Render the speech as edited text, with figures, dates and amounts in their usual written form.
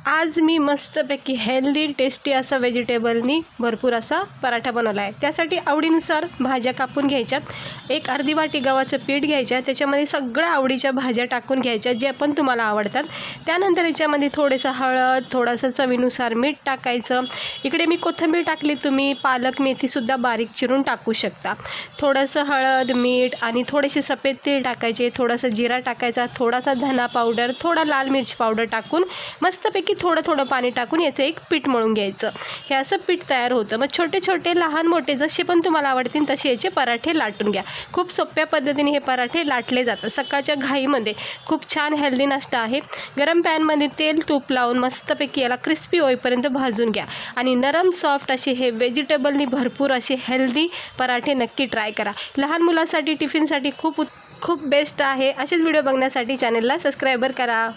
आज मी मस्तपैकी healthy tasty असा व्हेजिटेबलनी भरपूर असा पराठा बनवला आहे। त्यासाठी आवडीनुसार भाज्या कापून घ्यायच्यात। एक अर्धी वाटी गव्हाचं पीठ घ्यायचं, त्याच्यामध्ये सगळ्या आवडीच्या भाज्या टाकून घ्यायच्या जे पण तुम्हाला आवडतात। त्यानंतर याच्यामध्ये थोडंसं हळद, थोडंसं चवीनुसार मीठ टाकायचं। इकडे मी कोथिंबीर टाकली, तुम्ही पालक मेथी सुद्धा बारीक चिरून टाकू शकता। थोडंसं हळद, मीठ आणि थोडेसे सफेद तीळ टाकायचे, थोडासा जिरा टाकायचा, थोडासा धना पावडर, थोडा लाल मिर्च पावडर टाकून मस्तपैकी थोडं थोडं पाणी टाकून याचं एक पीठ मळून घ्यायचं। हे असं पीठ तयार होतं। मग छोटे छोटे लहान मोठे जसे पण तुम्हाला आवडतील तसे याचे पराठे लाटून घ्या। खूप सोप्या पद्धतीने हे पराठे लाटले जातात। सकाळच्या घाईमध्ये खूप छान हेल्दी नाश्ता आहे। गरम पॅनमध्ये तेल तूप लावून मस्तपैकी याला क्रिस्पी होईपर्यंत भाजून घ्या आणि नरम सॉफ्ट असे हे व्हेजिटेबलनी भरपूर असे हेल्दी पराठे नक्की ट्राय करा। लहान मुलांसाठी टिफिनसाठी खूप बेस्ट आहे। असेच व्हिडिओ बघण्यासाठी चॅनलला सबस्क्राइबर करा।